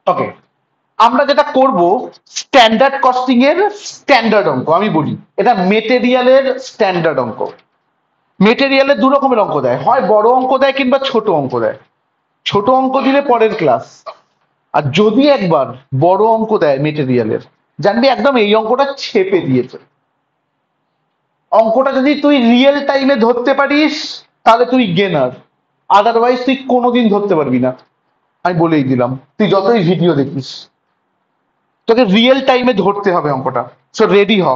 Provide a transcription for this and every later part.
ওকে, আমরা যেটা করব স্ট্যান্ডার্ড কস্টিং এর স্ট্যান্ডার্ড অঙ্ক আমি বলি, এটা মেটেরিয়ালের স্ট্যান্ডার্ড অঙ্ক। মেটেরিয়ালের দু রকমের অঙ্ক দেয়, হয় বড় অঙ্ক দেয় কিংবা ছোট অঙ্ক দেয়। ছোট অঙ্ক দিলে পরের ক্লাস, আর যদি একবার বড় অঙ্ক দেয় মেটেরিয়ালের, জানবি একদম এই অঙ্কটা ছেপে দিয়েছে। অঙ্কটা যদি তুই রিয়েল টাইমে ধরতে পারিস তাহলে তুই গেনার, আদারওয়াইজ তুই কোনোদিন ধরতে পারবি না। আমি বলেই দিলাম, তুই যতই ভিডিও দেখিস তোকে রিয়েল টাইমে ধরতে হবে অঙ্কটা। সো রেডি হ,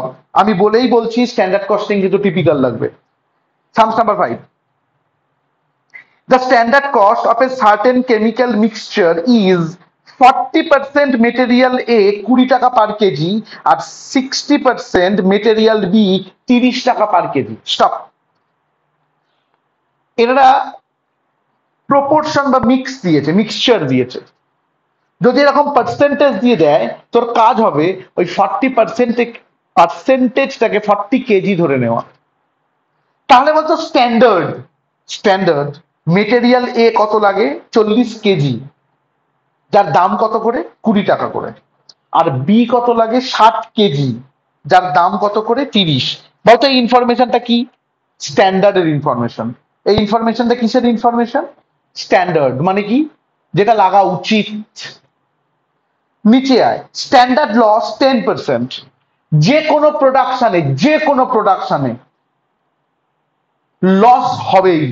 আমি বলেই বলছি স্ট্যান্ডার্ড কস্টিং কিন্তু টিপিক্যাল লাগবে। Sums number 5, the standard cost of a certain chemical mixture is 40% material A 20 টাকা পার কেজি আর 60% material B 30 টাকা পার কেজি। স্টপ। এরা প্রপোর্শন বা মিক্স দিয়েছে, মিক্সচার দিয়েছে। যদি এরকম পার্সেন্টেজ দিয়ে দেয় তোর কাজ হবে ওই 40%টাকে 40 কেজি ধরে নেওয়া। তাহলে বলতো স্ট্যান্ডার্ড, স্ট্যান্ডার্ড মেটেরিয়াল এ কত লাগে 40 কেজি, যার দাম কত করে 20 টাকা করে, আর বি কত লাগে 60 কেজি, যার দাম কত করে 30। বলতো এই ইনফরমেশনটা কি? স্ট্যান্ডার্ডের ইনফরমেশন। এই ইনফরমেশনটা কিসের ইনফরমেশন? স্ট্যান্ডার্ড মানে কি? যেটা লাগা উচিত। নিচে আয়, স্ট্যান্ডার্ড লস 10%। যে কোনো প্রোডাকশনে, যে কোনো প্রোডাকশনে লস হবেই,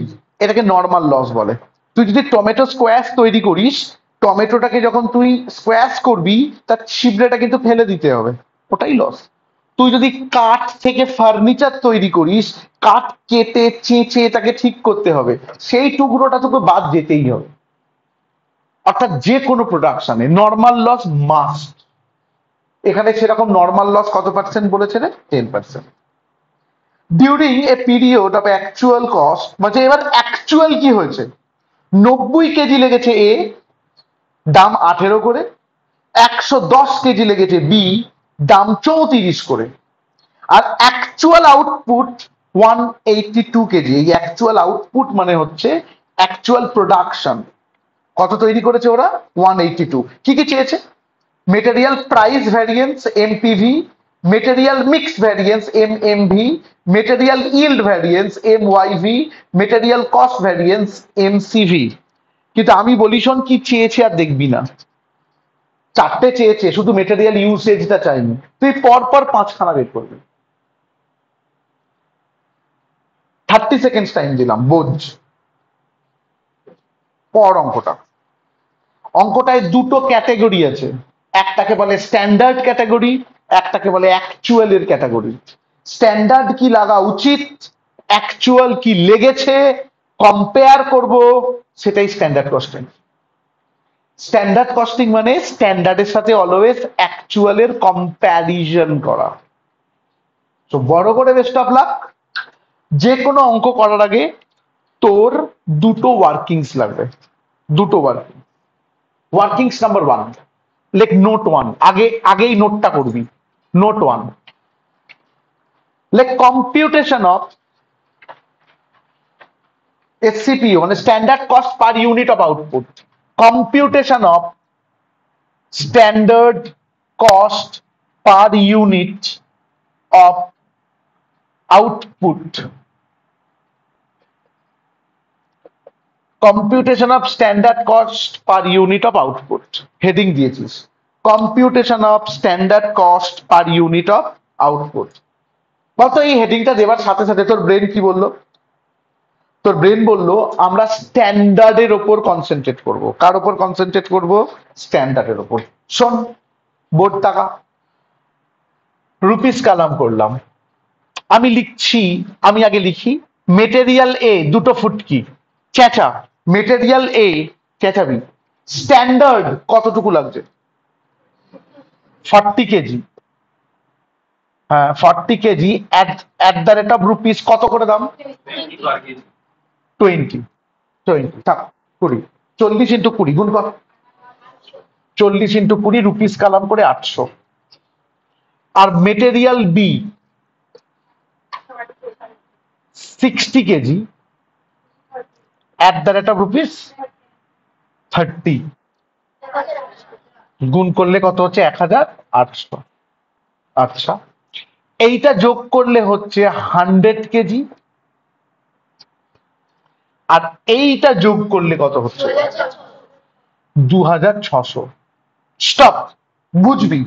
এটাকে নর্মাল লস বলে। তুই যদি টমেটো স্কোয়াশ তৈরি করিস, টমেটোটাকে যখন তুই স্কোয়াশ করবি তার ছিবড়েটা কিন্তু ফেলে দিতে হবে, ওটাই লস। তুই যদি কাঠ থেকে ফার্নিচার তৈরি করিস, কাঠ কেটে চেঁচে এটাকে ঠিক করতে হবে, সেই টুকরোটা তোকে বাদ যেতেই হবে। অর্থাৎ যে কোনো প্রোডাকশনে নর্মাল লস মাস্ট। এখানে সেরকম নর্মাল লস কত পার্সেন্ট বলেছে রে? 10%। During a period of actual cost, মানে এবার অ্যাকচুয়াল কি হয়েছে, 90 কেজি লেগেছে এ, দাম 18 করে, 110 কেজি লেগেছে বি, দাম 34 করে, আর অ্যাকচুয়াল আউটপুট 182 কেজি। এই অ্যাকচুয়াল আউটপুট মানে হচ্ছে অ্যাকচুয়াল প্রোডাকশন। কত তৈরি করেছে ওরা? 182। কি কি চেয়েছে? Material price variance MPV, material mix variance MMV, material yield variance MYV, material cost variance MCV. কিন্তু আমি বলি শোন, কি চেয়েছে আর দেখবি না, চারটে চেয়েছে, শুধু মেটেরিয়াল ইউসেজটা চাইনি। তুই পরপর 5খানা বের করবি। 30 সেকেন্ড টাইম দিলাম, বোঝ। পর অঙ্কটা। অঙ্কটায় দুটো ক্যাটাগরি আছে, একটাকে বলে স্ট্যান্ডার্ড ক্যাটাগরি, একটাকে বলে অ্যাকচুয়ালের ক্যাটাগরি। স্ট্যান্ডার্ড কি লাগা উচিত, অ্যাকচুয়াল কি লেগেছে কম্পেয়ার করব, সেটাই স্ট্যান্ডার্ড কস্টিং। স্ট্যান্ডার্ড কস্টিং মানে স্ট্যান্ডার্ডের সাথে অলওয়েজ অ্যাকচুয়ালের কম্প্যারিজন করা। তো বড় করে বেস্ট অফ লাক। যে কোনো অঙ্ক করার আগে তোর দুটো ওয়ার্কিংস লাগবে, দুটো ওয়ার্কিং। ওয়ার্কিংস নাম্বার 1, লেখ নোট 1, আগেই নোটটা করবি। নোট 1, লেখ কম্পিউটেশন অফ SCPU মানে standard cost per unit of output. Computation of standard cost per unit of output. Computation of standard cost per unit of output heading দিয়েছিস, computation of standard cost per unit of output. বলতো এই হেডিংটা দেওয়ার সাথে সাথে তোর brain কি বললো? তোর ব্রেন বললো আমরা স্ট্যান্ডার্ডের ওপর কনসেন্ট্রেট করব। কার ওপর কনসেন্ট্রেট করব? স্ট্যান্ডার্ডের ওপর। শোন, বোর্ড টাকা, রুপিস কালাম করলাম। আমি লিখছি, আমি আগে লিখি মেটেরিয়াল এ দুটো ফুটকি, চেঁচা মেটেরিয়াল এ, চেঁচাবি স্ট্যান্ডার্ড কতটুকু লাগছে? 40 কেজি। হ্যাঁ 40 KG at the rate of rupees কত করে দাম? 20। 20 থাক, 20, 40 ইন্টু 20 গুণ কর, 40 ইন্টু 20 রুপিস কালাম করে 800। আর material B 60 kg at the rate of rupees 30। গুণ করলে কত হচ্ছে 1800। আচ্ছা, এইটা যোগ করলে হচ্ছে 100 কেজি, আর এইটা যোগ করলে কত হচ্ছে 2600। স্টপ, বুঝবি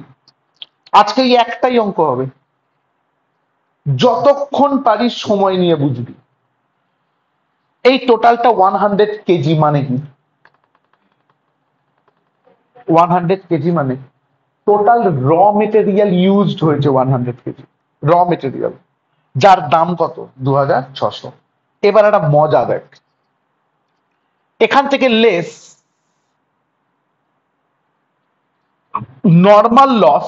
আজকে এই একটাই অঙ্ক হবে, যতক্ষণ পারিস সময় নিয়ে বুঝবি। এই টোটালটা 100 কেজি মানে কি? 100 কেজি মানে টোটাল র মেটেরিয়াল ইউজড হয়েছে 100 কেজি র মেটেরিয়াল, যার দাম কত 2600। এবার একটা মজা দেখ, এখান থেকে less normal loss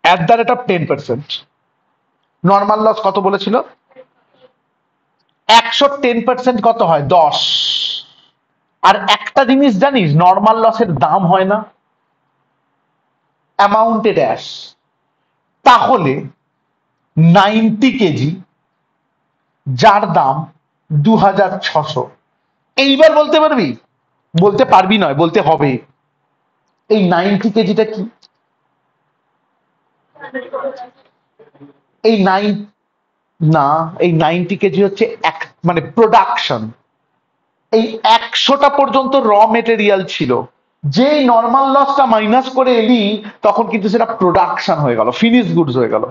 at the rate of 10%। Normal loss কত বলেছিল? 110% কত হয় 10। আর একটা জিনিস জানিস, নর্মাল লসের দাম হয় না, অ্যামাউন্টে ড্যাশ। তাহলে 90 কেজি যার দাম 2600, এইবার বলতে পারবি? বলতে পারবি নয়, বলতে হবে। এই 90 কেজিটা কি? এই নাইন না, এই 90 কেজি হচ্ছে এক মানে প্রোডাকশন। এই 100টা পর্যন্ত র মেটেরিয়াল ছিল, যেই নর্মাল লসটা মাইনাস করে এলি তখন কিন্তু সেটা প্রোডাকশন হয়ে গেল, ফিনিশ গুডস হয়ে গেল।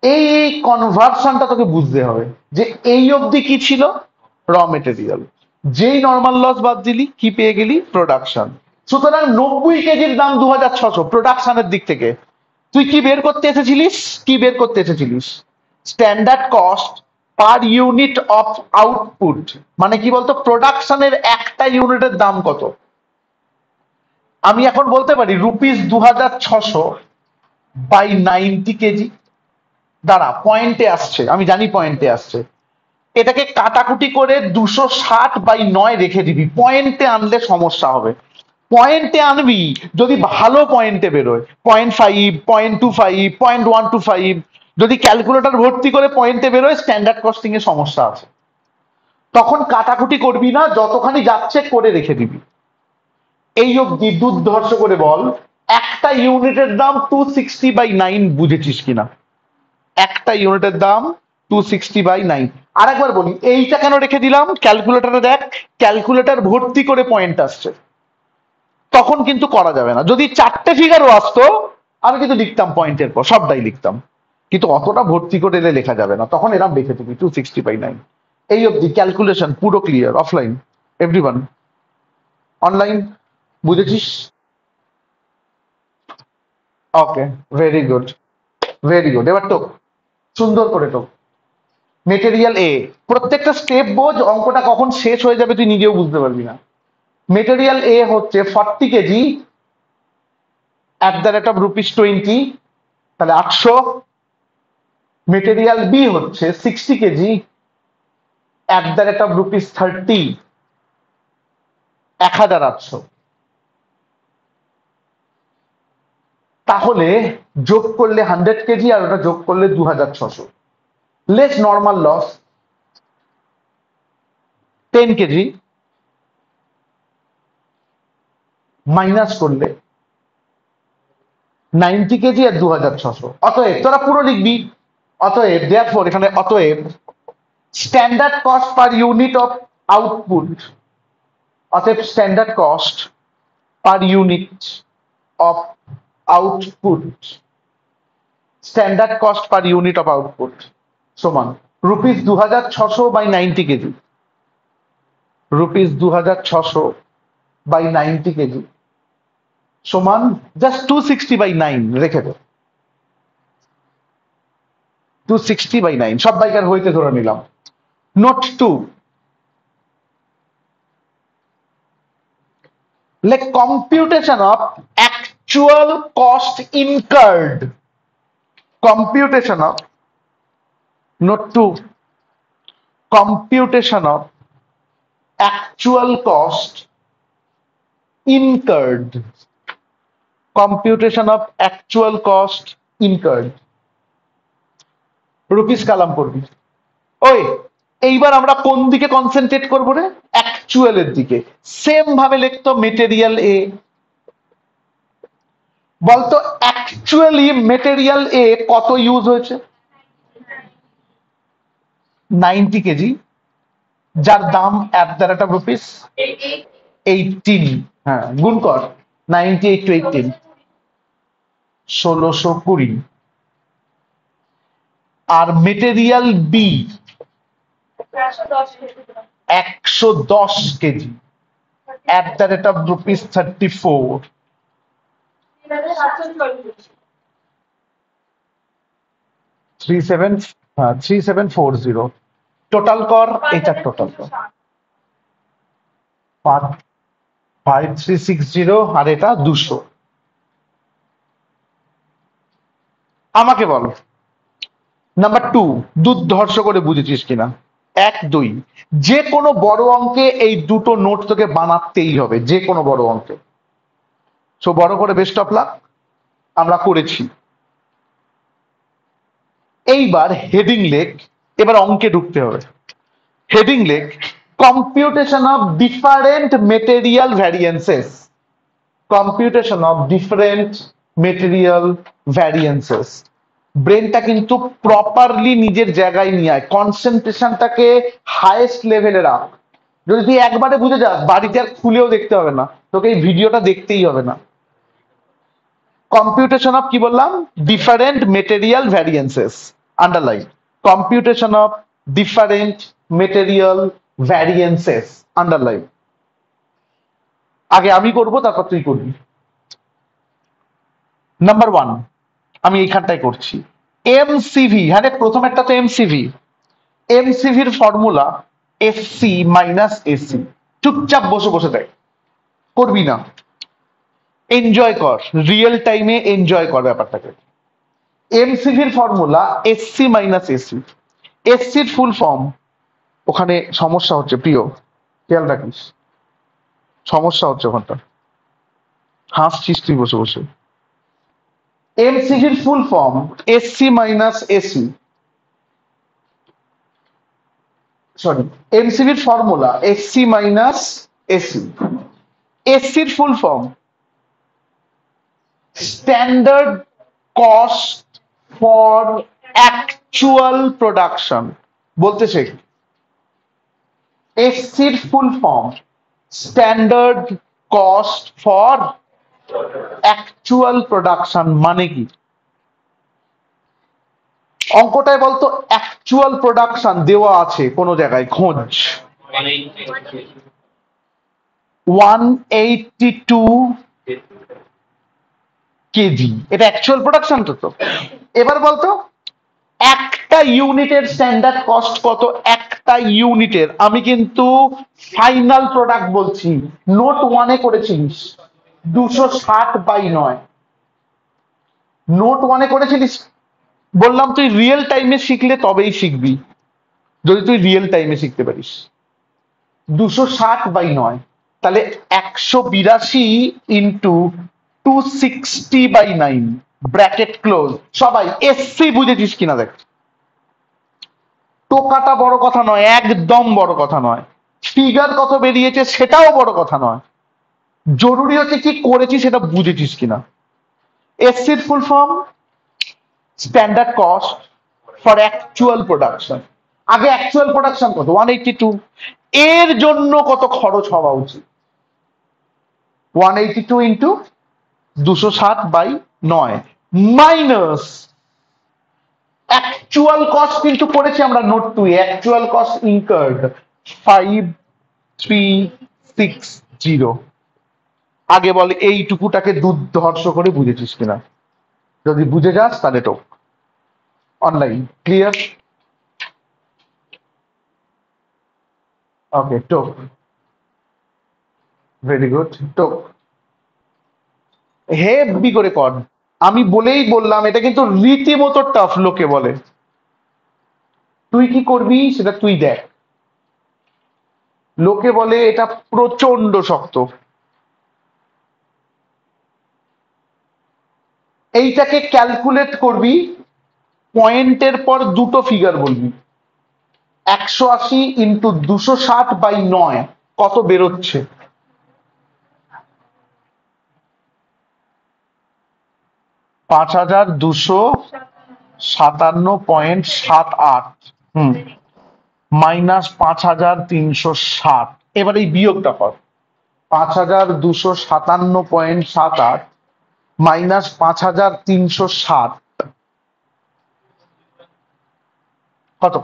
এই কনভার্সনটা তোকে বুঝতে হবে যে এই অবধি কি ছিল র মেটেরিয়াল, যেই নর্মাল লস বাদ দিলি কি পেয়ে গেলি প্রোডাকশন। সুতরাং 90 কেজির দাম 2600 প্রোডাকশনের দিক থেকে। তুই কি বের করতে এসেছিলিস? কি বের করতে এসেছিলিস? Standard cost per unit of output, মানে কি বলতো প্রোডাকশনের একটা ইউনিটের দাম কত। আমি এখন বলতে পারি ₹2600 বাই 90 কেজি। দাঁড়া, পয়েন্টে আসছে, আমি জানি পয়েন্টে আসছে। এটাকে কাটাকুটি করে 260/9 রেখে দিবি, পয়েন্টে আনলে সমস্যা হবে। পয়েন্টে আনবি যদি ভালো পয়েন্টে বেরোয়, 0.5, 0.25, 0.125। যদি ক্যালকুলেটর ভর্তি করে পয়েন্টে বেরোয় স্ট্যান্ডার্ড কস্টিং এ সমস্যা আছে। তখন কাটাকুটি করবি না, যতখানি যাচ্ছে করে রেখে দিবি। এই অবধি দুর্ধর্ষ করে বল, একটা ইউনিটের দাম 260/9 বুঝেছিস কিনা? একটা ইউনিটের দাম 260/9। আর একবার বলি, এইটা কেন রেখে দিলাম ক্যালকুলেটরে দেখ, ক্যালকুলেটর ভর্তি করে পয়েন্ট আসছে, তখন কিন্তু করা যাবে না। যদি 4টে ফিগারও আসতো আমি কিন্তু লিখতাম পয়েন্টের পর সবটাই লিখতাম, কিন্তু অতটা ভর্তি করে এলে লেখা যাবে না, তখন এরম লিখে দিবি 260/9। এই অবধি ক্যালকুলেশন পুরো ক্লিয়ার। অফলাইন এভরিওয়ান, অনলাইন বুঝেছিস? ওকে, ভেরি গুড, ভেরি গুড। এবার তো সুন্দর করে তো মেটেরিয়াল এ প্রত্যেকটা স্টেপ বোঝ, অঙ্কটা কখন শেষ হয়ে যাবে তুই নিজেও বুঝতে পারবি না। মেটেরিয়াল এ হচ্ছে 40 KG at the rate of ₹20, তাহলে 800। মেটেরিয়াল বি হচ্ছে 60 KG at the rate of ₹30, 1800। তাহলে যোগ করলে 100 কেজি আর ওটা যোগ করলে 2600। Less normal loss 10 KG minus করলে 90 কেজি আর 2600। অতএব তোরা পুরো লিখবি, অতএব দেয়ারফর এখানে অতএব standard cost per unit of output, অতএব standard cost per unit of output, standard cost per unit of output সমান ₹2600/90 কেজি, ₹2600/90 কেজি সমান জাস্ট 260/9 রেখে দে, 260/9 সব বাইকার হইতে ধরে নিলাম। Note 2, like computation of actual cost incurred, computation of, note 2, computation of actual cost incurred, computation of actual cost incurred, rupees কালাম করবি। ওই এইবার আমরা কোন দিকে কনসেন্ট্রেট করবো রে? অ্যাকচুয়ালের দিকে। সেম ভাবে লিখতো মেটেরিয়াল এ, বলতো অ্যাকচুয়ালি মেটেরিয়াল এ কত ইউজ হয়েছে? 90 কেজি, যার দাম at the rate of rupees 18। হ্যাঁ, গুণ কর 98 to 18, 1620। আর material B 110 KG at the rate of rupees 34। 3740। Total কর, এটা টোটাল কর 5360 আর এটা 200। আমাকে বলো নাম্বার 2 দুর্ধর্ষ করে বুঝেছিস কিনা। 1 2, যে কোনো বড় অঙ্কে এই দুটো নোট তোকে বানাতেই হবে, যে কোনো বড় অঙ্কে। সো বড় করে বেস্ট অফ লাক, আমরা করেছি। এইবার হেডিং লেখ, এবার অঙ্কে ঢুকতে হবে। হেডিং লেখ computation of different material variances. Computation of different material variances. ব্রেনটা কিন্তু প্রপারলি নিজের জায়গায় নিয়ে আয়, কনসেন্ট্রেশনটাকে হাইয়েস্ট লেভেলে রাখ। যদি তুই একবারে বুঝে যাস, বাড়িতে আর খুলেও দেখতে হবে না, তোকে এই ভিডিওটা দেখতেই হবে না। কম্পিউটেশন অফ কি বললাম? Different material variances. Underline computation of different material variances, underline. আগে আমি করব, তারপর তুই করবি। নাম্বার 1 আমি এইখানটাই করছি। এমসিভি, হ্যাঁ রে, প্রথম একটা তো এমসিভি। এমসিভির ফর্মুলা এসসি মাইনাস এসি। চুপচাপ বসে বসে দেখ, করবি না, এনজয় কর, রিয়েল টাইমে এনজয় কর ব্যাপারটাকে। এমসিভির ফর্মুলা এসসি মাইনাস এসি। এসসির ফুল ফর্ম, ওখানে সমস্যা হচ্ছে প্রিয়, খেয়াল রাখিস, সমস্যা হচ্ছে ওখানটা, হাসছিস তুই বসে বসে। এমসিভির full form SC minus AC, sorry, এমসিভির ফর্মুলা এসসি মাইনাস এসি। এসসির full form standard cost for actual production. বলতে শেখ, এসসির full form standard cost for actual production মানে কি? অঙ্কটায় বলতো অ্যাকচুয়াল প্রোডাকশন দেওয়া আছে কোন জায়গায়, খোঁজ। 182 কেজি, এটা অ্যাকচুয়াল প্রোডাকশন তো। এবার বলতো একটা ইউনিটের স্ট্যান্ডার্ড কস্ট কত? একটা ইউনিটের, আমি কিন্তু ফাইনাল প্রোডাক্ট বলছি, নোট 1 এ করেছিলিস 260/9। নোট 1 এ করেছিলিস, বললাম তুই রিয়েল টাইমে শিখলে তবেই শিখবি, যদি তুই রিয়েল টাইমে শিখতে পারিস। 260/9, তাহলে 182 ইন্টু 260/9 ব্র্যাকেট ক্লোজ। সবাই এসসি বুঝেছিস কিনা দেখ। টোকাটা বড় কথা নয়, একদম বড় কথা নয়, ফিগার কত বেরিয়েছে সেটাও বড় কথা নয়, জরুরি হচ্ছে কি করেছিস সেটা বুঝেছিস কিনা। এসসির full form standard cost for actual production. আগে অ্যাকচুয়াল প্রোডাকশন কত? 182। এর জন্য কত খরচ হওয়া উচিত? 182 ইন্টু 260/9 মাইনাস অ্যাকচুয়াল কস্ট কিন্তু করেছি আমরা নোট 2 এ, অ্যাকচুয়াল কস্ট ইনকার্ড 5360। আগে বল এইটুকুটাকে দুর্ধর্ষ করে বুঝেছিস কিনা, যদি বুঝে যাস তাহলে টোক। Online clear? ওকে, টোক, ভেরি গুড, টোক হেভি করে কর। আমি বলেই বললাম এটা কিন্তু রীতিমতো টাফ, লোকে বলে। তুই কি করবি সেটা তুই দেখ। লোকে বলে এটা প্রচন্ড শক্ত। এইটাকে ক্যালকুলেট করবি, পয়েন্টের পর দুটো ফিগার বলবি, 180 ইন্টু 260/9 কত বেরোচ্ছে? 5257.78 মাইনাস 5360। এবার এই বিয়োগটা কর। 5257.78 মাইনাস 5360 কত?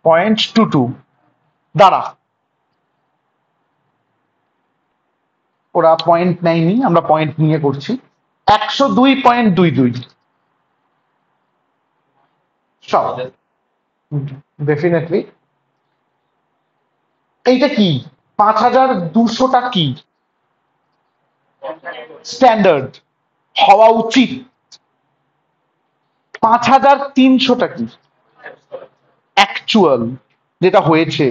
1.22। দাঁড়া, ওরা পয়েন্ট নেয়নি, আমরা পয়েন্ট নিয়ে করছি। 102.22 সব ডেফিনেটলি। এইটা কি? 5200টা কি? স্ট্যান্ডার্ড হওয়া উচিত। 5300টা কি? অ্যাকচুয়াল, যেটা হয়েছে।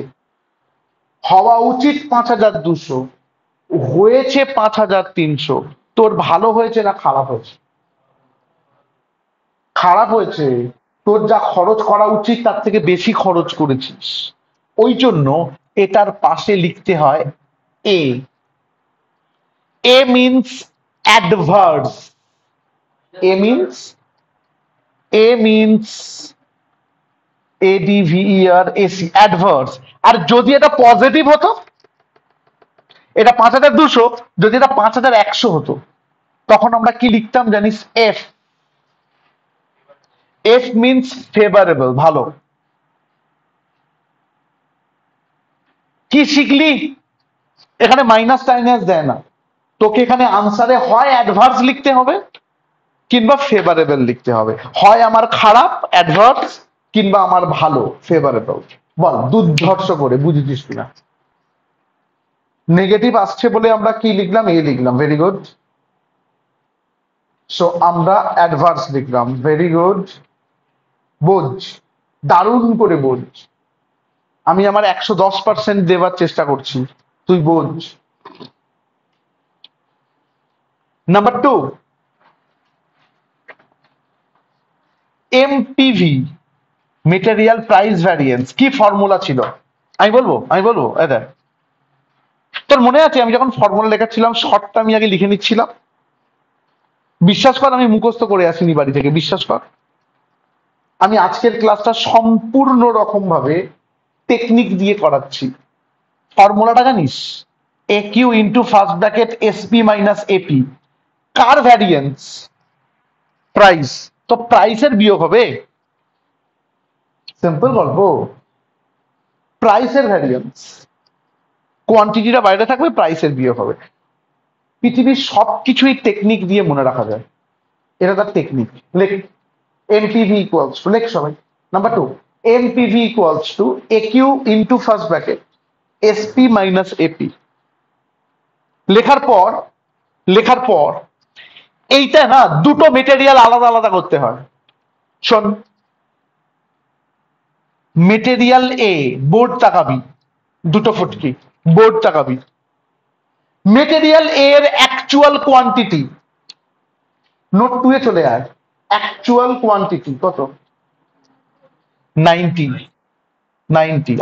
হওয়া উচিত 5200, হয়েছে 5300। তোর ভালো হয়েছে না খারাপ হয়েছে? খারাপ হয়েছে। তোর যা খরচ করা উচিত তার থেকে বেশি খরচ করেছিস, ওই জন্য এটার পাশে লিখতে হয় এ। A means adverse. A means ADVERAC, adverse. আর যদি এটা পজিটিভ হতো, এটা 5200, যদি এটা 5100 হতো, তখন আমরা কি লিখতাম জানিস? এফ। এফ মিনস ফেভারেবল, ভালো। কি শিখলি? এখানে মাইনাস টাইনাস দেয় না, তোকে এখানে আনসারে হয় অ্যাডভার্স লিখতে হবে কিংবা ফেভারেবল লিখতে হবে। হয় আমার খারাপ অ্যাডভার্স, কিংবা আমার ভালো ফেভারেবল। বল দুর্ধর্ষ করে, বুঝেছিস কিনা? নেগেটিভ আসছে বলে আমরা কি লিখলাম? এ লিখলাম, ভেরি গুড। সো আমরা অ্যাডভার্স লিখলাম, ভেরি গুড। বোঝ, দারুণ করে বোঝ। আমি আমার 110% দেওয়ার চেষ্টা করছি, তুই বোঝ। Number 2, MPV, material price variance. কি ফর্মুলা ছিল? আমি বলবো দেখ, তোর মনে আছে আমি যখন ফর্মুলা লেখাচ্ছিলাম, শর্টটা আমি আগে লিখে নিচ্ছিলাম? বিশ্বাস কর, আমি মুখস্থ করে আসিনি বাড়ি থেকে, বিশ্বাস কর। আমি আজকের ক্লাসটা সম্পূর্ণ রকম ভাবে টেকনিক দিয়ে করাচ্ছি। ফর্মুলাটা জানিস? A Q into first bracket SP minus AP. কার ভ্যারিয়েন্স? প্রাইস। তো প্রাইসের বিয়োগ হবে। সিম্পল গল্প। প্রাইসের ভ্যারিয়েন্স, কোয়ান্টিটিটা বাইরে থাকবে, প্রাইসের বিয়োগ হবে। পৃথিবীর সবকিছুই টেকনিক দিয়ে মনে রাখা যায়, এটা তার টেকনিক। লেখ এনপিভি ইকুয়ালস টু, লেখ সবাই। Number 2, NPV equals to A Q into first bracket SP minus AP. লেখার পর এইটা না দুটো মেটেরিয়াল আলাদা আলাদা করতে হয়। শোন, মেটেরিয়াল এ, বোর্ড তাকাবি, দুটো ফুটকি, বোর্ড তাকাবি। মেটেরিয়াল এর অ্যাকচুয়াল কোয়ান্টিটি, নোট 2 এ চলে আয়। অ্যাকচুয়াল কোয়ান্টিটি কত? 90।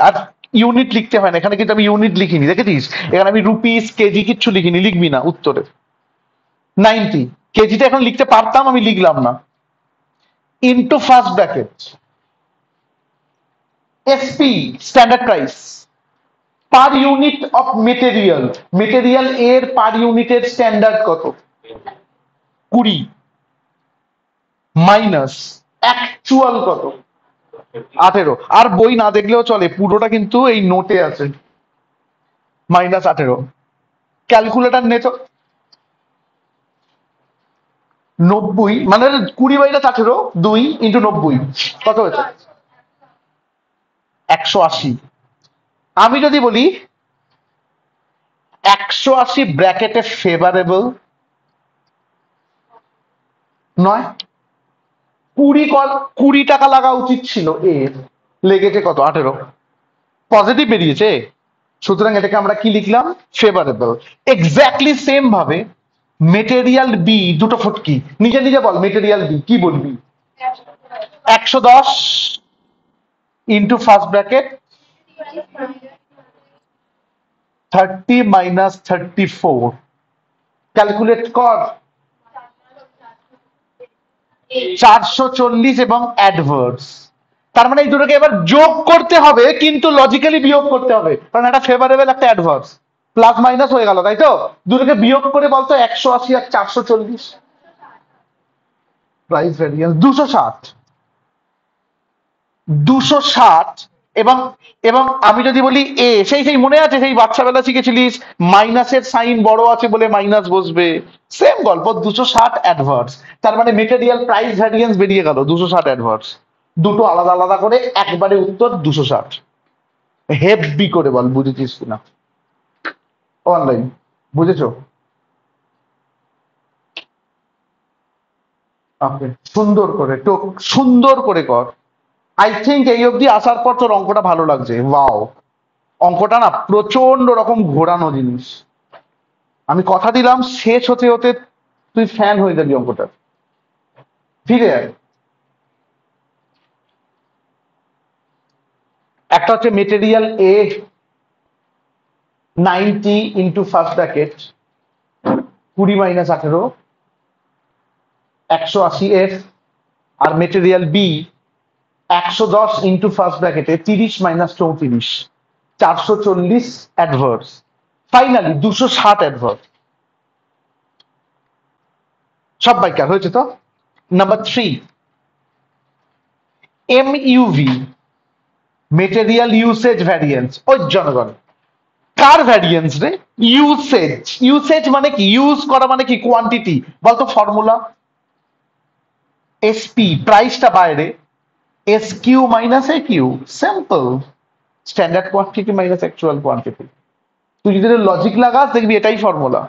আর ইউনিট লিখতে হয় না এখানে, কিন্তু আমি ইউনিট লিখিনি, দেখেছিস? এখানে আমি রুপিস, কেজি কিচ্ছু লিখিনি, লিখবি না উত্তরে। 90, কেজিটা এখন লিখতে পারতাম, আমি লিখলাম না। Into first bracket SP, standard price, per unit of material. Material এর পার ইউনিটের স্ট্যান্ডার্ড কত? 20, মাইনাস অ্যাকচুয়াল কত? 18। আর বই না দেখলেও চলে, পুরোটা কিন্তু এই নোটে আছে। মাইনাস 18। ক্যালকুলেটার নে তো। 90 মানে 20 মাইনাস 18, 2 ইন্টু 90, কত হয়েছে? 180। আমি যদি বলি 180 ব্র্যাকেটে ফেভারেবল নয়, 20 টাকা লাগা উচিত ছিল, এর লেগেছে কত? 18। পজিটিভ বেরিয়েছে, সুতরাং এটাকে আমরা কি লিখলাম? ফেভারেবল। এক্স্যাক্টলি সেম ভাবে মেটেরিয়াল বি, দুটো ফুটকি, নিজে নিজে বল মেটেরিয়াল বি কি বলবি? 110 ইন্টু ফার্স্ট ব্র্যাকেট 30 মাইনাস 34, ক্যালকুলেট কর। 440 এবং অ্যাডভার্স, তার মানে এই দুটোকে এবার যোগ করতে হবে, কিন্তু লজিক্যালি বিয়োগ করতে হবে, কারণ একটা ফেভারেবল একটা অ্যাডভার্স, প্লাস মাইনাস হয়ে গেল, তাই তো? দুটোকে বিয়োগ করে বলতো 180 আর 440, প্রাইস ভ্যারিয়েন্স 260, 260। এবং এবং আমি যদি বলি এ, সেই মনে আছে, সেই বাচ্চাবেলা শিখেছিলিস মাইনাসের সাইন বড় আছে বলে মাইনাস বসবে, সেম গল্প, 260 অ্যাডভার্স। তার মানে মেটেরিয়াল প্রাইস ভ্যারিয়েন্স বেরিয়ে গেল 260 অ্যাডভার্স। দুটো আলাদা আলাদা করে একবারে উত্তর 260। হেভি করে বল, বুঝেছিস কিনা? অনলাইন বুঝেছো? ওকে, সুন্দর করে টোক, সুন্দর করে কর। আই থিঙ্ক এই অবধি আসার পর তোর অঙ্কটা ভালো লাগছে। ওয়াও, অঙ্কটা না প্রচন্ড রকম ঘোরানো জিনিস। আমি কথা দিলাম শেষ হতে হতে তুই ফ্যান হয়ে যাবি অঙ্কটা। ফিরে আয়। একটা হচ্ছে material A 90 into first bracket 20 মাইনাস 18 180 এফ, আর মেটেরিয়াল বি 110 ইন্টু ফার্স্ট ব্র্যাকেটে 30 মাইনাস 34 440 অ্যাডভার্স, ফাইনালি 260 অ্যাডভার্স। সব বাইকার হয়েছে তো? Number 3, MUV material usage variance. ওই জনগণ, কার ভ্যারিয়েন্স রে? ইউসেজ। ইউসেজ মানে কি? ইউজ করা মানে কি? কোয়ান্টিটি। বলতো ফর্মুলা, এসপি প্রাইসটা বাইরে, S Q minus A Q, simple, standard quantity minus actual quantity. তুই যদি লজিক লাগাস দেখবি এটাই formula,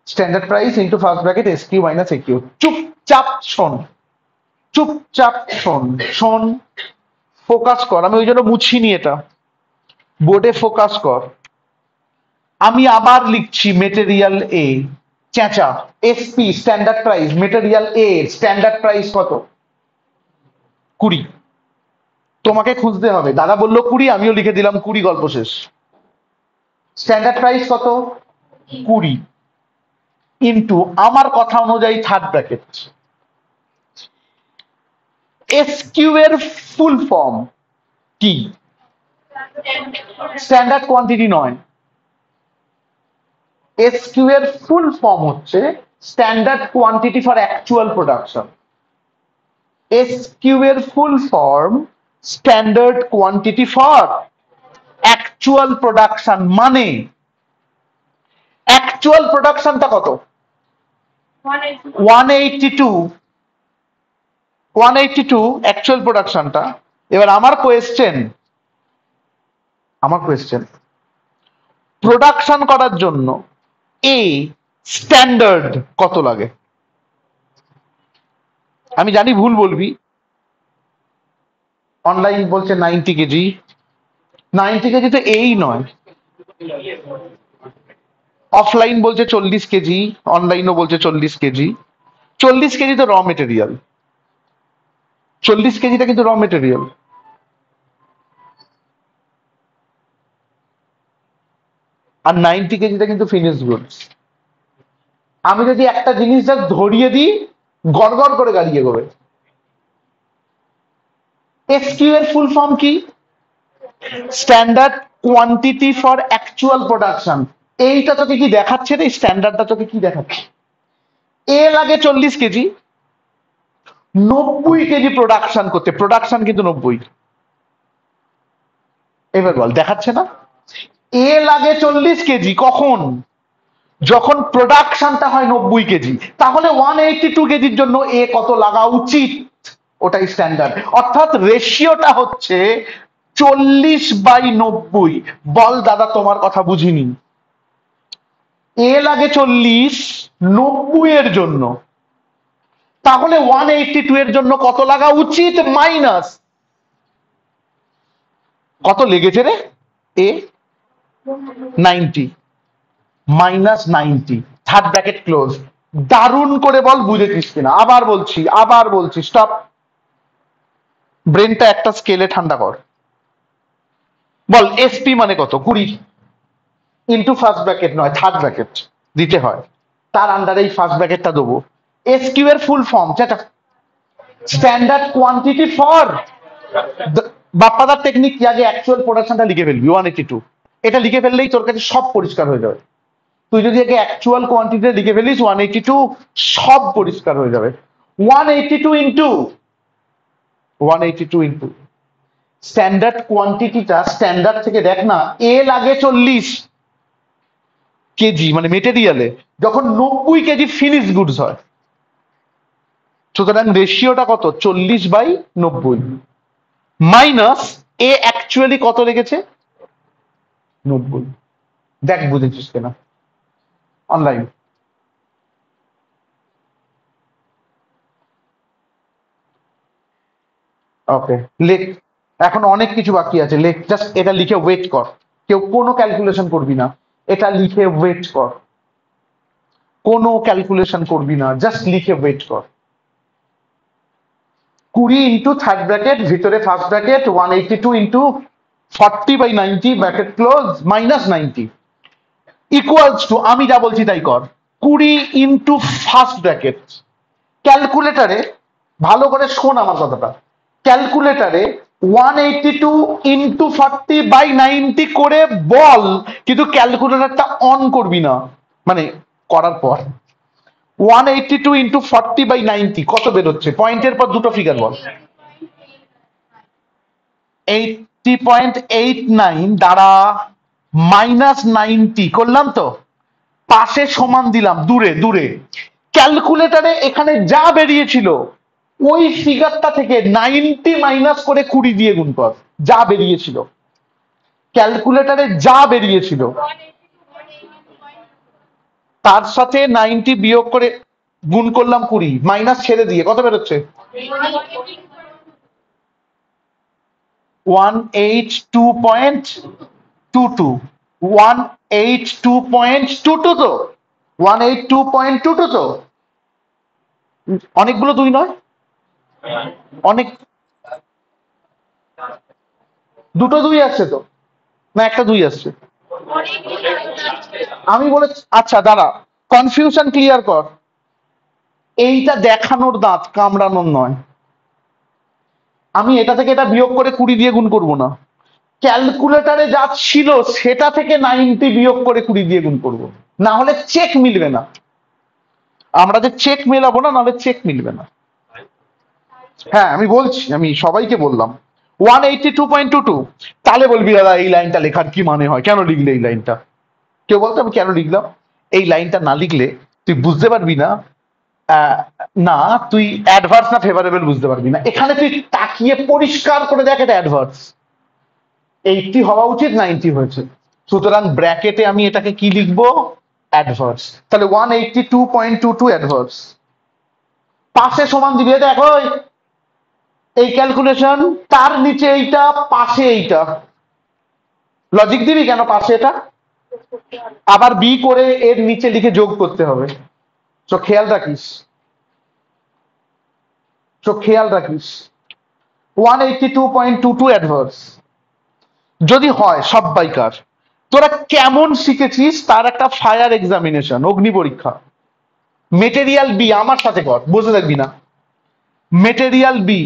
standard price into first bracket S Q minus A Q. চুপচাপ শোন, চুপচাপ শোন, শোন, ফোকাস কর। আমি ওই জন্য মুছিনি এটা, বোর্ডে ফোকাস কর। আমি আবার লিখছি মেটেরিয়াল এ, চেঁচা, এসপি স্ট্যান্ডার্ড প্রাইস, মেটেরিয়াল এ স্ট্যান্ডার্ড প্রাইস কত? 20। তোমাকে খুঁজতে হবে, দাদা বললো 20, আমিও লিখে দিলাম 20, গল্প শেষ। স্ট্যান্ডার্ড প্রাইস কত? 20 ইন্টু আমার কথা অনুযায়ী থার্ড ব্র্যাকেট, এসকিউ এর ফুল ফর্ম কি? স্ট্যান্ডার্ড কোয়ান্টিটি নয়, এসকিউ এর ফুল ফর্ম হচ্ছে standard quantity for actual production. SQ এর full form standard quantity for actual production, মানে অ্যাকচুয়াল প্রোডাকশনটা কত? 182, 182 অ্যাকচুয়াল প্রোডাকশনটা। এবার আমার কোয়েশ্চেন, প্রোডাকশন করার জন্য এ স্ট্যান্ডার্ড কত লাগে? আমি জানি ভুল বলবি, অনলাইন বলছে 90 কেজি, 90 কেজি তো এই নয়, অফলাইন বলছে 40 কেজি, অনলাইনও বলছে 40 কেজি। 40 কেজি তো র মেটেরিয়াল, 40 কেজিটা কিন্তু র মেটেরিয়াল। আর 90 কেজিটা কিন্তু ফিনিশড গুডস। আমি যদি একটা জিনিস যা ধরিয়ে দিই, গড়গড় করে গাড়ি এগোবে। এসকিউ এর ফুল ফর্ম কি? Standard quantity for actual production. এইটা তোকে কি দেখাচ্ছে রে? স্ট্যান্ডার্ডটা তোকে কি দেখাচ্ছে? এ লাগে 40 কেজি, 90 কেজি প্রোডাকশন করতে, প্রোডাকশন কিন্তু 90। এবার বল, দেখাচ্ছে না? এ লাগে 40 কেজি কখন? যখন প্রোডাকশনটা হয় 90 কেজি। তাহলে 182 কেজির জন্য এ কত লাগা উচিত? ওটাই স্ট্যান্ডার্ড। অর্থাৎ রেশিওটা হচ্ছে 40/90। বল দাদা, তোমার কথা বুঝিনি। এ লাগে 40 90 এর জন্য, তাহলে 182 এর জন্য কত লাগা উচিত? মাইনাস কত লেগেছে রে? এ 90 মাইনাস 90, থার্ড ব্র্যাকেট ক্লোজ। দারুণ করে বল বুঝেছিস কিনা? আবার বলছি, স্টপ। ব্রেনটা একটা স্কেলে ঠান্ডা কর, বল এসপি মানে কত? 20 ইন্টু ফার্স্ট ব্র্যাকেট নয় থার্ড ব্র্যাকেট দিতে হয়, তার আন্ডারে এই ফার্স্ট ব্র্যাকেটটা দেবো। এসকিউ এর ফুল ফর্ম যেটা স্ট্যান্ডার্ড কোয়ান্টিটি ফর বাপ্পাদার টেকনিক কি, আগে অ্যাকচুয়াল প্রোডাকশনটা লিখে ফেলবি 182, এটা লিখে ফেললেই তোর কাছে সব পরিষ্কার হয়ে যাবে। তুই যদি আগে অ্যাকচুয়াল কোয়ান্টিটি লিখে ফেলিস 182, সব পরিষ্কার হয়ে যাবে। 182 ইন্টু 182 ইন্টু স্ট্যান্ডার্ড কোয়ান্টিটিটা, স্ট্যান্ডার্ড থেকে দেখ না, এ লাগে 40 কেজি মানে মেটেরিয়ালে, যখন 90 কেজি ফিনিশ গুডস হয়, সুতরাং রেশিওটা কত? 40/90 মাইনাস এ অ্যাকচুয়ালি কত লেগেছে? 90। দেখ বুঝেছিস কিনা অনলাইন। ওকে লেখ, এখন অনেক কিছু বাকি আছে, লেখ, জাস্ট এটা লিখে ওয়েট কর, কেউ কোনো ক্যালকুলেশন করবি না, এটা লিখে ওয়েট কর, কোনো ক্যালকুলেশন করবি না, জাস্ট লিখে ওয়েট কর। 20 ইন্টু থার্ড ব্র্যাকেট ভিতরে first bracket 182 into 40/90 bracket close minus 90 equals to, আমি যা বলছি তাই কর, 20 ইন্টু ফার্স্ট ব্র্যাকেট, ক্যালকুলেটারে ভালো করে শোন আমার কথাটা, ক্যালকুলেটারে 182 ইন্টু 40/90 করে বল, কিন্তু ক্যালকুলেটারটা অন করবি না, মানে করার পর 182 ইন্টু 40/90 কত বেরোচ্ছে? পয়েন্টের পর দুটো ফিগার বল। 80.89 দ্বারা মাইনাস 90 করলাম তো, পাশে সমান দিলাম, দূরে দূরে, ক্যালকুলেটারে এখানে যা বেরিয়েছিল ওই ফিগারটা থেকে 90 মাইনাস করে 20 দিয়ে গুণ কর, যা বেরিয়েছিল ক্যালকুলেটারে যা বেরিয়েছিল তার সাথে 90 বিয়োগ করে গুণ করলাম 20, মাইনাস ছেড়ে দিয়ে কত বেরোচ্ছে? 182.22, 182.22 তো, 182.22 তো, অনেকগুলো দুই নয়, অনেক, দুটো দুই আসছে তো, না একটা দুই আসছে? আমি বলে, আচ্ছা দাঁড়া, কনফিউশন ক্লিয়ার কর, এইটা দেখানোর দাঁত, কামড়ানোর নয়। আমি এটা থেকে এটা বিয়োগ করে 20 দিয়ে গুণ করব না, ক্যালকুলেটারে যা ছিল সেটা থেকে 90 বিয়োগ করে 20 দিয়ে গুণ করব, না হলে চেক মিলবে না, আমরা যে চেক মেলাবো না, নাহলে চেক মিলবে না। হ্যাঁ আমি বলছি, আমি সবাইকে বললাম 182.22, তাহলে বলবি দাদা এই লাইনটা লেখার কি মানে হয়, কেন লিখলে এই লাইনটা? কেউ বলতো আমি কেন লিখলাম? এই লাইনটা না লিখলে তুই বুঝতে পারবি না, না তুই অ্যাডভার্স না ফেভারেবল বুঝতে পারবি না, এখানে তুই তাকিয়ে পরিষ্কার করে দেখ এটা অ্যাডভার্স, 80 হওয়া উচিত 90 হয়েছে, সুতরাং ব্র্যাকেটে আমি এটাকে কি লিখবো? অ্যাডভার্স। তাহলে 182.22 অ্যাডভার্স, পাশে সমান দিবি, দেখো এই ক্যালকুলেশন, তার নিচে এইটা, পাশে এইটা, লজিক দিবি কেন পাশে এটা, আবার বি করে এর নিচে লিখে যোগ করতে হবে, তো খেয়াল রাখিস, তো খেয়াল রাখিস 182.22 অ্যাডভার্স যদি হয় সব্বাইকার, তোরা কেমন শিখেছিস তার একটা ফায়ার এক্সামিনেশন, অগ্নি পরীক্ষা। মেটেরিয়াল বি আমার সাথে কর, বসে থাকবি না, মেটেরিয়াল বি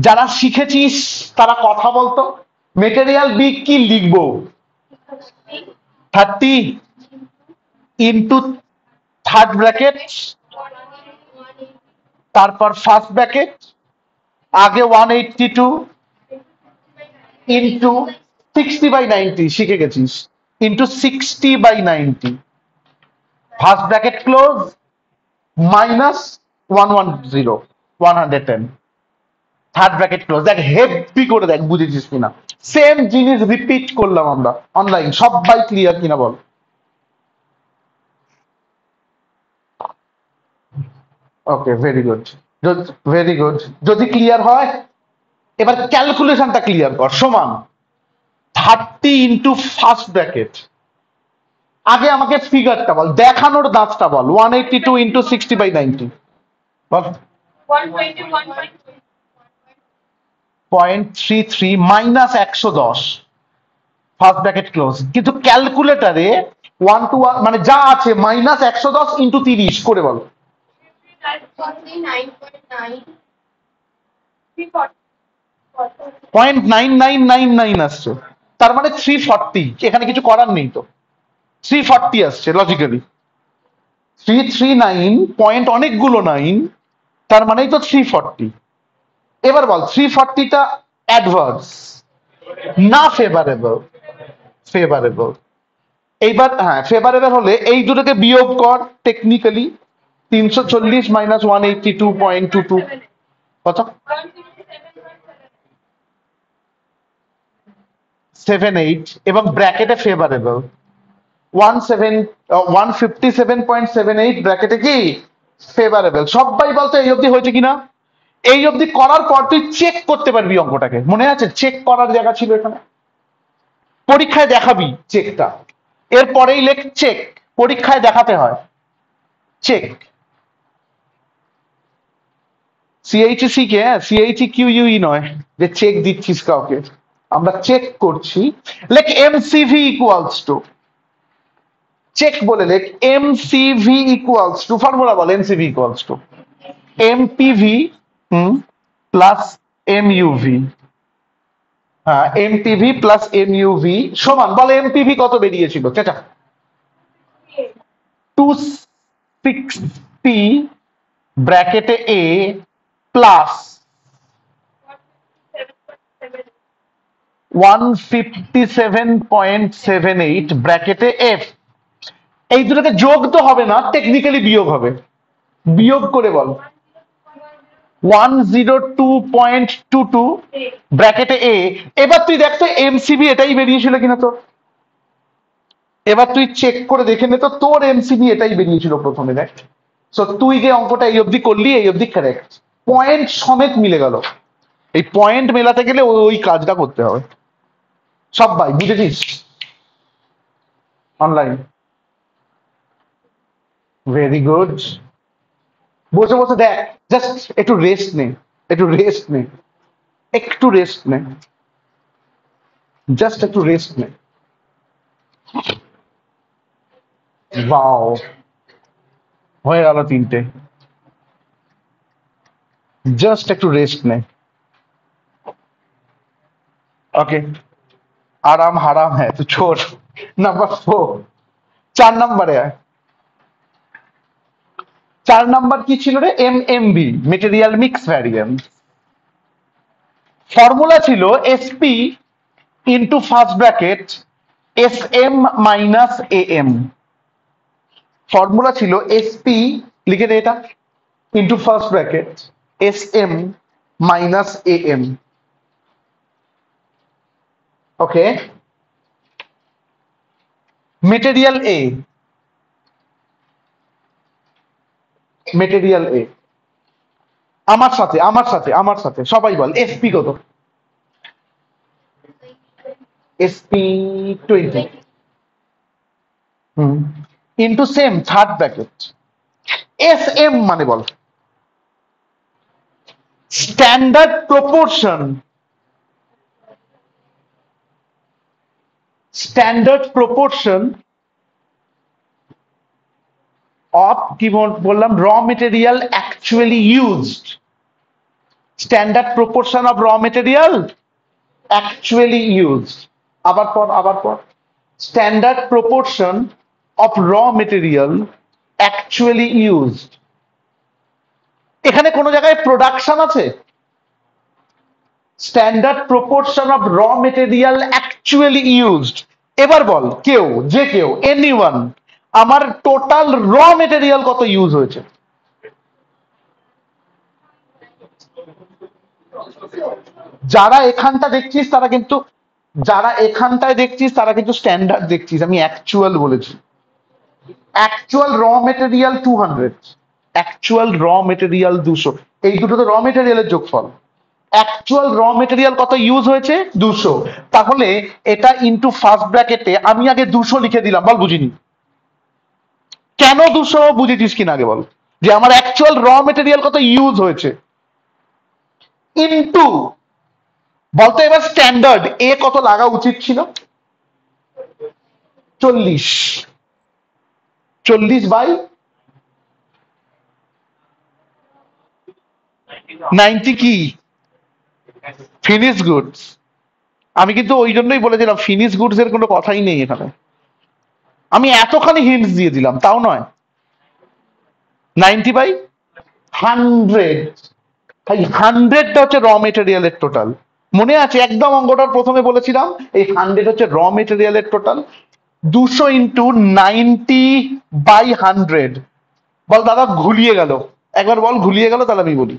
যারা শিখেছিস তারা কথা বলতো, মেটেরিয়াল বি কি লিখবো? 30 ইন্টু থার্ড ব্র্যাকেট, তারপর ফার্স্ট ব্র্যাকেট, আগে 182 ইন্টু 60/90 শিখে গেছিস, into 60/90, first bracket close minus 110, 110, third bracket close. দেখ হেভি করে দেখ বুঝেছিস কিনা, সেম জিনিস রিপিট করলাম আমরা, অনলাইন সবাই ক্লিয়ার কিনা বল? Okay very good, very good, যদি ক্লিয়ার হয় এবার ক্যালকুলেশনটা ক্লিয়ার কর, সমান 30 ইন্টু ফার্স্ট ব্র্যাকেট, আগে আমাকে ফিগারটা বল, দেখানোর দাঁতটা বল, 182 ইন্টু 60/90 বল। 0.33 মাইনাস 110 ফার্স্ট ব্র্যাকেট ক্লোজ, কিন্তু ক্যালকুলেটারে 1 to 1 মানে যা আছে মাইনাস 110 ইন্টু 30 করে বলো। 0.9999 আসছে, তার মানে 340, এখানে কিছু করার নেই তো, 340 আসছে লজিক্যালি। 339 পয়েন্ট অনেকগুলো 9, তার মানেই তো 340। এবার বল 340টা অ্যাডভার্স না ফেভারেবল? ফেভারেবল। এইবার হ্যাঁ ফেভারেবল হলে এই দুটোকে বিয়োগ কর টেকনিক্যালি, 340 মাইনাস 182.22 কত? 78 এবং ব্র্যাকেটে ফেভারেবল 157.78 ব্র্যাকেটে কি ফেভারেবল। সবাই বলতো এই অবধি হয়েছে কিনা? এই অবধি করার পর তুই চেক করতে পারবি অঙ্কটাকে, মনে আছে চেক করার জায়গা ছিল এখানে, পরীক্ষায় দেখাবি চেকটা, এরপরেই লেখ চেক, পরীক্ষায় দেখাতে হয় চেক। সিএইচসি কে সিএইচই কিউইউই নয় যে চেক দিচ্ছিস কাউকে, আমরা চেক করছি। লেখ এমসিভি ইকুয়ালস টু, চেক বলে লেখ এমসিভি ইকুয়ালস টু, ফর্মুলা বল MCV equals to MPV plus MUV. হ্যাঁ এমপিভি প্লাস এমইউভি সমান, বলে এমপিভি কত বেরিয়েছিল চাচা? 260 ব্র্যাকেটে এ প্লাস 157.78 ব্র্যাকেটে এফ। এই দুটোকে যোগ তো হবে না, টেকনিক্যালি বিয়োগ হবে, বিয়োগ করে বল 102.22 ব্র্যাকেটে এ। এবার তুই দেখ তো এমসিবি এটাই বেরিয়েছিল কিনা তো, এবার তুই চেক করে দেখে নে তো তোর এমসিবি এটাই বেরিয়েছিল প্রথমে, দেখ। সো তুই যে অঙ্কটা এই অবধি করলি এই অবধি কারেক্ট, পয়েন্ট সমেত মিলে গেল। এই পয়েন্ট মেলাতে গেলে ওই কাজটা করতে হবে। সবাই বুঝেছিস? অনলাইন ভেরি গুড, বসে বসে দেখ, জাস্ট একটু রেস্ট নে, একটু রেস্ট নে, একটু রেস্ট নে, জাস্ট একটু রেস্ট নে। বাও, হয়ে গেল 3টে, জাস্ট একটু রেস্ট নে। ओके, आराम हराम है तो छोड़। नंबर 4, 4 নম্বরে আয়। 4 নম্বর কি ছিল রে? MMV, material mix variance. Formula ছিল SP into first bracket S M minus A M. Formula ছিল এসপি, লিখে দে এটা, into first bracket S M minus A M. Okay, material A, material A, আমার সাথে আমার সাথে আমার সাথে সবাই বল এসপি কত? SP 20 into same third bracket S M মানে বল standard proportion, standard proportion of কি বললাম, raw material actually used. Standard proportion of র মেটেরিয়াল অ্যাকচুয়ালি ইউজড। আবার পর আবার পর, স্ট্যান্ডার্ড প্রপোর্শন অফ র মেটেরিয়াল অ্যাকচুয়ালি ইউজড। এখানে কোনো জায়গায় প্রোডাকশন আছে? স্ট্যান্ডার্ড প্রপোর্শন অফ র মেটেরিয়াল অ্যাকচুয়ালি ইউজড। এবার বল কেউ, যে কেউ, এনিওয়ান, আমার টোটাল র মেটেরিয়াল কত ইউজ হয়েছে? যারা এখানটা দেখছিস তারা কিন্তু, যারা এখানটায় দেখছিস তারা কিন্তু স্ট্যান্ডার্ড দেখছিস, আমি অ্যাকচুয়াল বলেছি। অ্যাকচুয়াল র মেটেরিয়াল 200, অ্যাকচুয়াল র মেটেরিয়াল 200, এই দুটো তো র মেটেরিয়ালের যোগফল। অ্যাকচুয়াল র মেটেরিয়াল কত ইউজ হয়েছে? 200। তাহলে এটা ইনটু ফার্স্ট ব্র্যাকেটে আমি আগে 200 লিখে দিলাম, বল বুঝিনি কেন 200, বুঝেছিস কিনা আগে বল, যে আমার অ্যাকচুয়াল র মেটেরিয়াল কত ইউজ হয়েছে, ইনটু বলতো এবার স্ট্যান্ডার্ড এ কত লাগা উচিত ছিল? 40। 40/90 কি ফিনিশ গুডস। আমি কিন্তু ওই জন্যই বলেছিলাম ফিনিশ গুডস এর কোনো কথাই নেই এখানে। আমি এতখানি হিন্টস দিয়ে দিলাম তাও নয়। 90/100। তাই 100টা হচ্ছে র মেটেরিয়ালের টোটাল। মনে আছে একদম অঙ্কটার প্রথমে বলেছিলাম এই 100 হচ্ছে র মেটেরিয়ালের টোটাল। 200 ইন্টু 90/100। বল দাদা ঘুলিয়ে গেল, একবার বল ঘুলিয়ে গেল, তাহলে আমি বলি।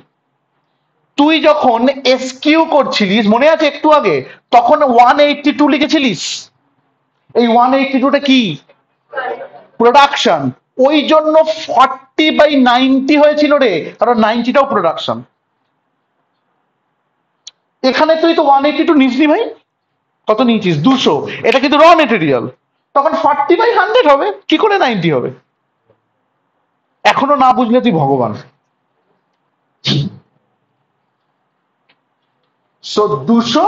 তুই যখন এসকিউ করছিলিস মনে আছে একটু আগে, তখন 182 লিখেছিলিস। এই 182টা কি? প্রোডাকশন। ওই জন্য 40/90 হয়েছিল রে, কারণ 90টাও প্রোডাকশন। এখানে তুই তো 182 নিসনি ভাই, কত নিয়েছিস? 200। এটা কিন্তু র মেটেরিয়াল, তখন 40/100 হবে, কি করে 90 হবে? এখনো না বুঝলে তুই ভগবান। সো 200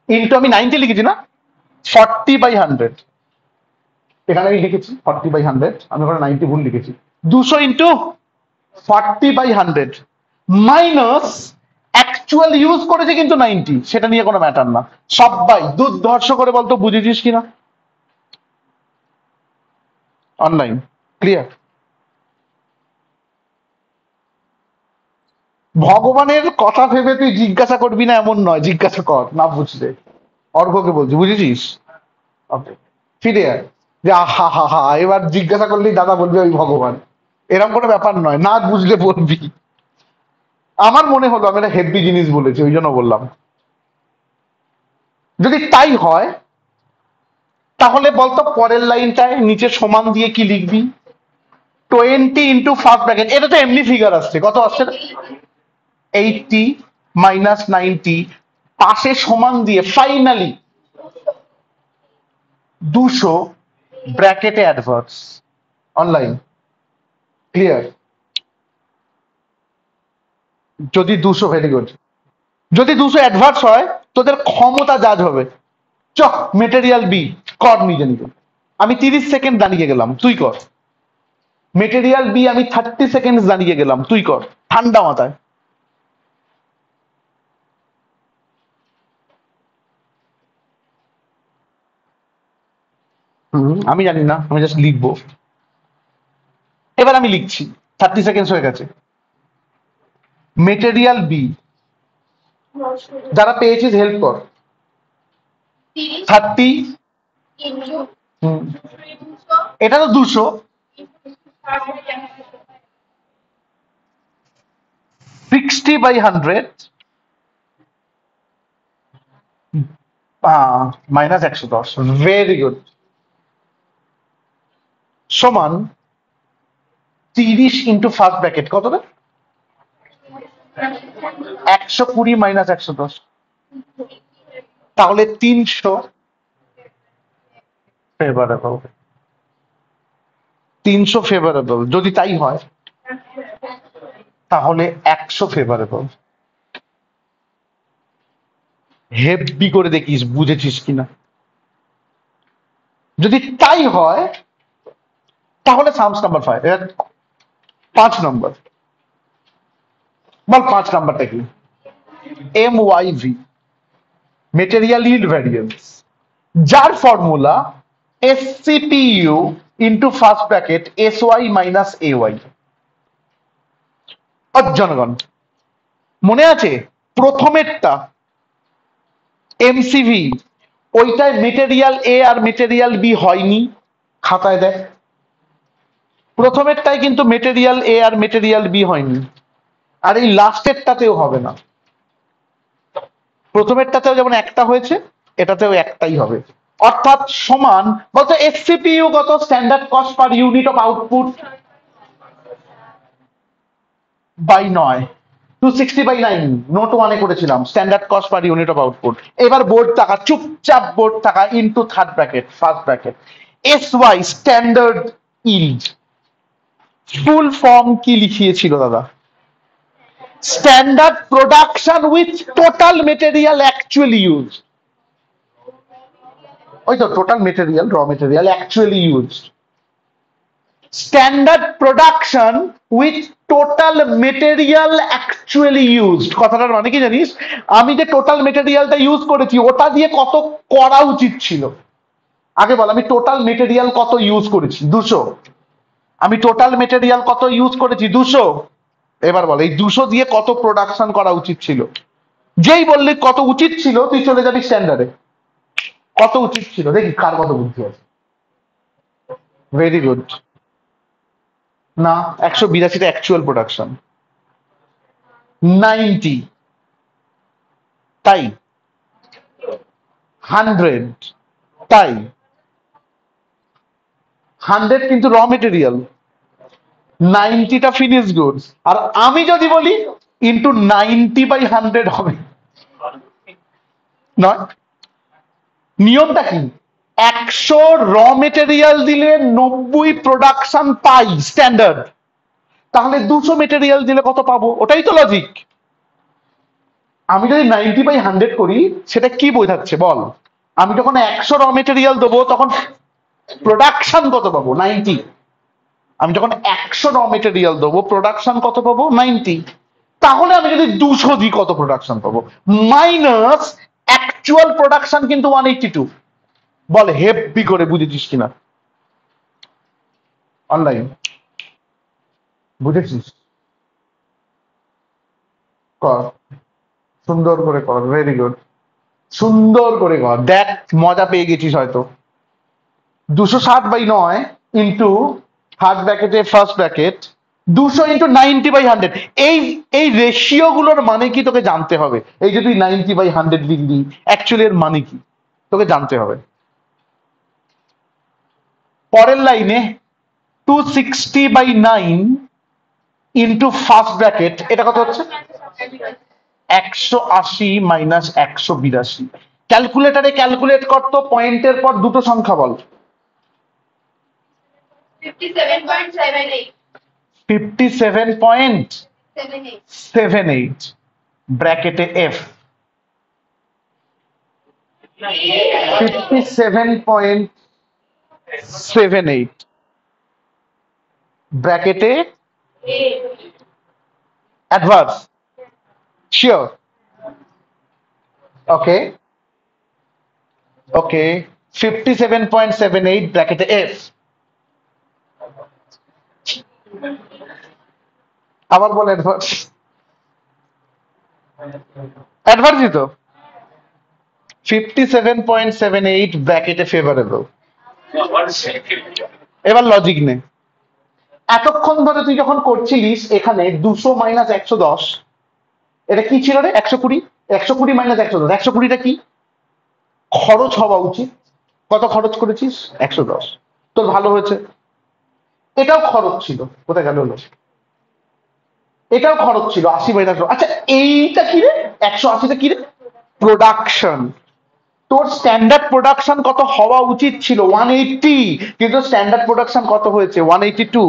ইন্টু আমি 90 লিখেছি না, 40/100। এখানে আমি লিখেছি 40/100, আমি ওখানে 90 ভুল লিখেছি। 200 ইন্টু 40/100 মাইনাস অ্যাকচুয়াল ইউজ করেছে কিন্তু 90, সেটা নিয়ে কোনো ম্যাটার না। সবাই দুর্ধর্ষ করে বলতো বুঝেছিস কিনা? Online clear? ভগবানের কথা ভেবে তুই জিজ্ঞাসা করবি না এমন নয়, জিজ্ঞাসা কর না বুঝলে। অর্ঘ্যকে বলছি, বুঝেছিস? ওকে, ফিরে আয়। যে হা হা হা, এবার জিজ্ঞাসা করলেই দাদা বলবে ওই ভগবান। এরকম কোনো ব্যাপার নয়, না বুঝলে বলবি। আমার মনে হলো আমি একটা হেভি জিনিস বলেছি, ওই জন্য বললাম। যদি তাই হয় তাহলে বলতো পরের লাইনটায় নিচে সমান দিয়ে কি লিখবি? 20 ইন্টু ফার্স্ট ব্র্যাকেট, এটা তো এমনি ফিগার আসছে, কত আসছে? 80 - 90, পাশে সমান দিয়ে ফাইনালি 200 ব্র্যাকেটে অ্যাডভার্টস। Online clear? যদি 200, ভেরি গুড। যদি 200 অ্যাডভার্টস হয় তোদের ক্ষমতা জাজ হবে। চ মেটেরিয়াল বি কর নিজে নিজে। আমি 30 সেকেন্ড দাঁড়িয়ে গেলাম, তুই কর। মেটেরিয়াল বি আমি 30 সেকেন্ড দাঁড়িয়ে গেলাম, তুই কর ঠান্ডা মাথায়। আমি জানি না, আমি জাস্ট লিখবো। এবার আমি লিখছি, 30 সেকেন্ড হয়ে গেছে। মেটেরিয়াল বি, যারা পেয়েছিস হেল্প কর। 30, এটা তো 200, 60/100 মাইনাস 110, ভেরি গুড, সমান 30 ইন্টু ফার্স্ট ব্র্যাকেট কত রে? 120 মাইনাস 110, তাহলে 300 ফেভারেবল। 300 ফেভারেবল, যদি তাই হয় তাহলে 100 ফেভারেবল। হেভি করে দেখিস বুঝেছিস কিনা। যদি তাই হয় তাহলে সামস নাম্বার 5 নম্বর। বল 5 নাম্বারটা কি? MYV, মেটেরিয়াল ইল্ড ভ্যারিয়েন্স, যার formula SCPU into first bracket SY minus AY। জনগণ মনে আছে প্রথমেরটা MCV, ওইটায় মেটেরিয়াল এ আর মেটেরিয়াল বি হয়নি, খাতায় দেখ। প্রথমেরটাই কিন্তু মেটেরিয়াল এ আর মেটেরিয়াল বি হয়নি, আর এই লাস্টেরটাতেও হবে না। প্রথমেরটাতেও যেমন একটা হয়েছে, এটাতেও একটাই হবে, অর্থাৎ সমান। বলতো SCPU কত? Standard cost per unit of output by 9, 260/9 note 1-এ করেছিলাম, standard cost per unit of output. এবার বোর্ড টাকা, চুপচাপ বোর্ড টাকা, into third bracket first bracket SY, standard yield. Full form কি লিখিয়েছিল দাদা? Standard production with total material actually use, ওই তো total material raw material actually use. Standard production with total material actually used, কথাটার মানে কি জানিস, আমি যে টোটাল মেটেরিয়ালটা ইউজ করেছি ওটা দিয়ে কত করা উচিত ছিল। আগে বল আমি টোটাল মেটেরিয়াল কত ইউজ করেছি, 200। আমি টোটাল মেটেরিয়াল কত ইউজ করেছি, 200। এবার বল এই 200 দিয়ে কত প্রোডাকশন করা উচিত ছিল। যেই বললি কত উচিত ছিল তুই চলে যাবি স্ট্যান্ডার্ডে, কত উচিত ছিল দেখি কার কত বুদ্ধি আছে। Very good. না, 182টা অ্যাকচুয়াল প্রোডাকশন, 90 তাই, 100 তাই, 100 কিন্তু র মেটেরিয়াল, 90টা ফিনিশ গুডস। আর আমি যদি বলি ইন্টু 90/100 হবে, নয়? নিয়মটা কি, 100 র মেটেরিয়াল দিলে 90 প্রোডাকশন পাই স্ট্যান্ডার্ড, তাহলে 200 মেটেরিয়াল দিলে কত পাবো, ওটাই তো লজিক। আমি যদি 90/100 করি সেটা কি বোঝাচ্ছে বল, আমি যখন 100 র মেটেরিয়াল দেবো তখন প্রোডাকশন কত পাবো, 90। আমি যখন 100 র মেটেরিয়াল দেবো প্রোডাকশন কত পাবো, 90। তাহলে আমি যদি 200 দিই কত প্রোডাকশন পাবো, মাইনাস অ্যাকচুয়াল প্রোডাকশন কিন্তু 182। বল হেভি করে বুঝেছিস কিনা, অনলাইন বুঝেছিস, কর, সুন্দর করে কর, ভেরি গুড, সুন্দর করে কর, দেখ মজা পেয়ে গেছিস হয়তো। 260/9 ইন্টু থার্ড ব্র্যাকেটে ফার্স্ট ব্র্যাকেট 200 ইন্টু 90/100, এই এই রেশিও গুলোর মানে কি তোকে জানতে হবে। এই যে তুই 90/100 লিখবি অ্যাকচুয়ালি এর মানে কি তোকে জানতে হবে। পরের লাইনে 260/9 ইন্টু ফার্স্ট ব্র্যাকেট, এটা কত হচ্ছে, 180 মাইনাস 182। ক্যালকুলেটারে ক্যালকুলেট করতো, পয়েন্টের পর দুটো সংখ্যা বল। 57.78 ব্র্যাকেটে এফ, 57.78 ব্র্যাকেটে অ্যাডভার্স, শিওর, ওকে ওকে, 57.78 ব্র্যাকেটে এফ। আবার বল অ্যাডভার্স, অ্যাডভার্সই তো, 57.78 ব্র্যাকেটে ফেভারেবল। এবার লজিক নে, এতক্ষণ ধরে তুই যখন করছিলিস এখানে 200 মাইনাস 110, এটা কি ছিল রে, 120, 120 মাইনাস 110, 120টা কি খরচ হওয়া উচিত, কত খরচ করেছিস, 110, তোর ভালো হয়েছে। এটাও খরচ ছিল, কোথায় গেল হলো, এটাও খরচ ছিল 80/100। আচ্ছা এইটা কি রে, 180টা কি রে, প্রোডাকশন। তোর স্ট্যান্ডার্ড প্রোডাকশন কত হওয়া উচিত ছিল, 180, কিন্তু স্ট্যান্ডার্ড প্রোডাকশন কত হয়েছে, 182।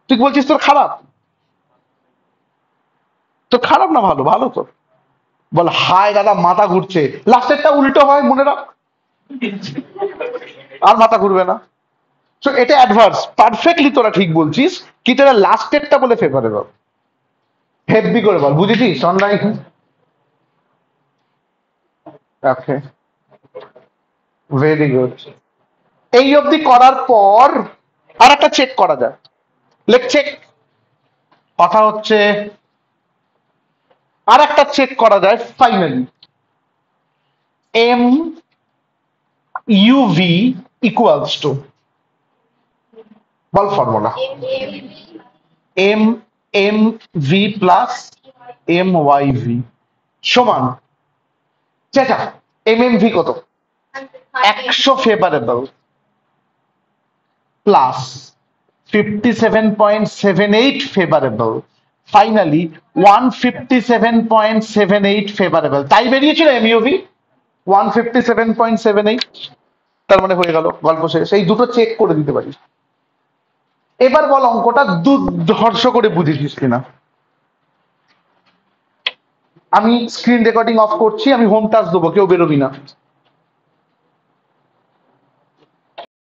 তুই বলছিস তোর খারাপ, তোর খারাপ না ভালো, ভালো তো। বল হায় দাদা মাথা ঘুরছে, লাস্টেরটা উল্টো হয় মনে রাখ, আর মাথা ঘুরবে না। তো এটা অ্যাডভার্স, পারফেক্টলি তোরা ঠিক বলছিস, কিন্তু এটা লাস্টেরটা বলে ফেভারেবল। হেভি করে বল, বুঝেছিস অনলাইন, ওকে ভেরি গুড। এই অবধি করার পর আর একটা চেক করা যায়, লেখ চেক, কথা হচ্ছে আর একটা চেক করা যায় finally, M UV equals to, বল formula, M M V plus M Y V সমান, চেকা এম এম ভি কত, 100 favourable plus 57.78 favourable, finally 157.78 favourable, তাই বেরিয়েছিল এমইউভি 157.78। তার মানে হয়ে গেল, গল্প শেষ। এই দুটো চেক করে দিতে পারিস। এবার বল অঙ্কটা দুর্ধর্ষ করে বুঝেছিস কিনা। আমি স্ক্রিন রেকর্ডিং অফ করছি, আমি হোম টাচ দেবো, কেউ বেরোবি না।